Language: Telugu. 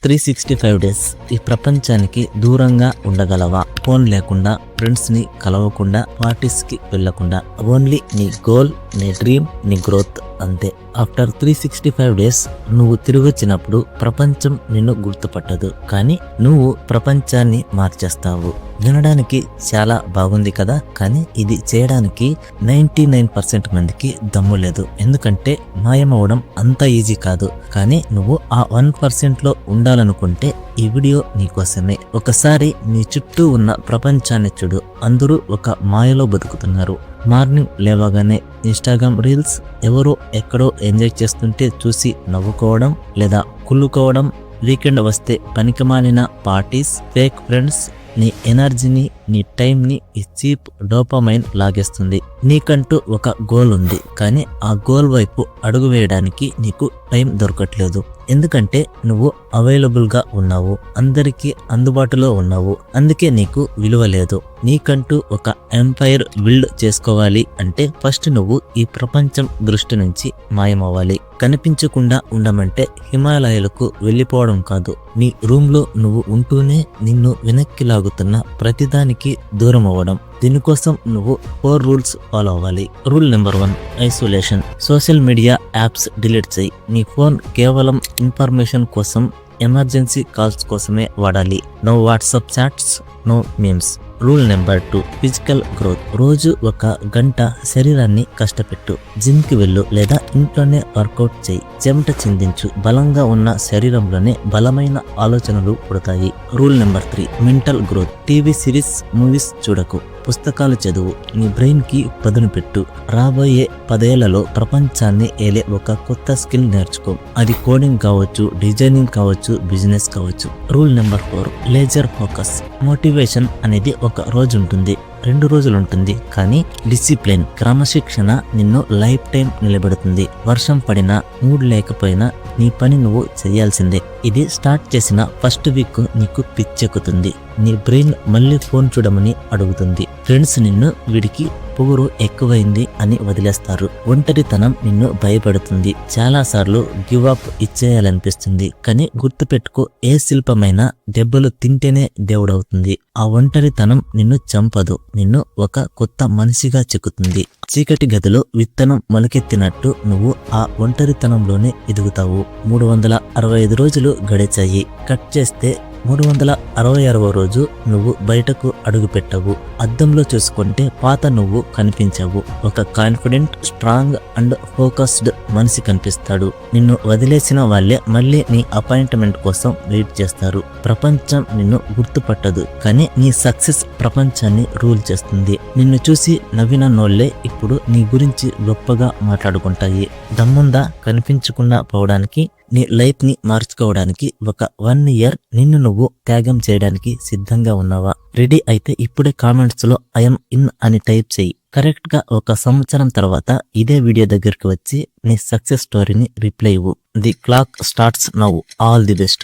365 డేస్ ఈ ప్రపంచానికి దూరంగా ఉండగలవా? ఫోన్ లేకుండా, ఫ్రెండ్స్ ని కలవకుండా, పార్టీస్ కి వెళ్లకుండా, ఓన్లీ నీ గోల్, నీ డ్రీమ్, నీ గ్రోత్ అంతే. ఆఫ్టర్ 365 డేస్ నువ్వు తిరిగొచ్చినప్పుడు ప్రపంచం నిన్ను గుర్తుపట్టదు, కానీ నువ్వు ప్రపంచాన్ని మార్చేస్తావు. వినడానికి చాలా బాగుంది కదా, కానీ ఇది చేయడానికి 99% మందికి దమ్ము లేదు. ఎందుకంటే మాయమవడం అంత ఈజీ కాదు. కానీ నువ్వు ఆ 1% లో ఉండాలనుకుంటే ఈ వీడియో నీకోసమే. ఒకసారి నీ చుట్టూ ఉన్న ప్రపంచాన్ని చూడు. అందరూ ఒక మాయలో బతుకుతున్నారు. మార్నింగ్ లేవగానే ఇన్స్టాగ్రామ్ రీల్స్, ఎవరో ఎక్కడో ఎంజాయ్ చేస్తుంటే చూసి నవ్వుకోవడం లేదా కుళ్ళుకోవడం, వీకెండ్ వస్తే పనికిమాలిన పార్టీస్, ఫేక్ ఫ్రెండ్స్ నీ ఎనర్జీని, నీ టైంని ఈ చీప్ డోపమైన్ లాగేస్తుంది. నీకంటూ ఒక గోల్ ఉంది, కానీ ఆ గోల్ వైపు అడుగు వేయడానికి నీకు టైం దొరకట్లేదు. ఎందుకంటే నువ్వు అవైలబుల్గా ఉన్నావు, అందరికీ అందుబాటులో ఉన్నావు, అందుకే నీకు విలువ లేదు. నీకంటూ ఒక ఎంపైర్ బిల్డ్ చేసుకోవాలి అంటే ఫస్ట్ నువ్వు ఈ ప్రపంచం దృష్టి నుంచి మాయమవ్వాలి. కనిపించకుండా ఉండమంటే హిమాలయాలకు వెళ్ళిపోవడం కాదు, నీ రూమ్లో నువ్వు ఉంటూనే నిన్ను వెనక్కి లాగుతున్న ప్రతిదానికి దూరం అవ్వడం. దీనికోసం నువ్వు 4 రూల్స్ ఫాలో అవ్వాలి. Rule number 1, isolation. Social media apps delete చేయి. నీ ఫోన్ కేవలం ఇన్ఫర్మేషన్ కోసం, ఎమర్జెన్సీ కాల్స్ కోసమే వాడాలి. No WhatsApp chats, no memes. Rule number 2, physical growth. రోజు 1 గంట శరీరాన్ని కష్టపెట్టు. జిమ్ కి వెళ్ళు లేదా ఇంట్లోనే వర్కౌట్ చేయి. చెమట చిందించు. బలంగా ఉన్న శరీరంలోనే బలమైన ఆలోచనలు పుడతాయి. Rule number 3, mental growth. TV series, movies చూడకు, పుస్తకాలు చదువు. నీ బ్రెయిన్ కి పదును పెట్టు. రాబోయే 10 ఏళ్లలో ప్రపంచాన్ని ఏలే ఒక కొత్త స్కిల్ నేర్చుకో. అది కోడింగ్ కావచ్చు, డిజైనింగ్ కావచ్చు, బిజినెస్ కావచ్చు. Rule number 4, laser focus. Motivation అనేది ఒక రోజు ఉంటుంది, 2 రోజులు ఉంటుంది, కానీ డిసిప్లిన్, క్రమశిక్షణ నిన్ను లైఫ్ టైం నిలబెడుతుంది. వర్షం పడినా, మూడ్ లేకపోయినా నీ పని నువ్వు చేయాల్సిందే. ఇది స్టార్ట్ చేసిన ఫస్ట్ వీక్ నీకు పిచ్చెక్కుతుంది. నీ బ్రెయిన్ మళ్ళీ ఫోన్ చూడమని అడుగుతుంది. ఫ్రెండ్స్ నిన్ను వీడికి పొగరు ఎక్కువైంది అని వదిలేస్తారు. ఒంటరితనం నిన్ను భయపెడుతుంది. చాలా సార్లు గివ్ అప్ ఇచ్చేయాలనిపిస్తుంది. కానీ గుర్తుపెట్టుకో, ఏ శిల్పమైనా దెబ్బలు తింటేనే దేవుడవుతుంది. ఆ ఒంటరితనం నిన్ను చంపదు, నిన్ను ఒక కొత్త మనిషిగా చెక్కుతుంది. చీకటి గదిలో విత్తనం మొలకెత్తినట్టు నువ్వు ఆ ఒంటరితనంలోనే ఎదుగుతావు. 365 రోజులు గడిచాయి. కట్ చేస్తే 366వ రోజు నువ్వు బయటకు అడుగు పెట్టవు. అద్దంలో చూసుకుంటే పాత నువ్వు కనిపించవు. ఒక కాన్ఫిడెంట్, స్ట్రాంగ్ అండ్ ఫోకస్డ్ మనిషి కనిపిస్తాడు. నిన్ను వదిలేసిన వాళ్ళే మళ్ళీ నీ అపాయింట్మెంట్ కోసం వెయిట్ చేస్తారు. ప్రపంచం నిన్ను గుర్తుపట్టదు, కానీ నీ సక్సెస్ ప్రపంచాన్ని రూల్ చేస్తుంది. నిన్ను చూసి నవ్విన నోళ్లే ఇప్పుడు నీ గురించి గొప్పగా మాట్లాడుకుంటాయి. దమ్ముందా కనిపించకుండా పోవడానికి? నీ లైఫ్ ని మార్చుకోవడానికి ఒక 1 ఇయర్ నిన్ను నువ్వు త్యాగం చేయడానికి సిద్ధంగా ఉన్నావా? రెడీ అయితే ఇప్పుడే కామెంట్స్ లో ఐఎమ్ ఇన్ అని టైప్ చేయి. కరెక్ట్ గా 1 సంవత్సరం తర్వాత ఇదే వీడియో దగ్గరికి వచ్చి నీ సక్సెస్ స్టోరీని రిప్లై ఇవ్వు. The clock starts now. All the best.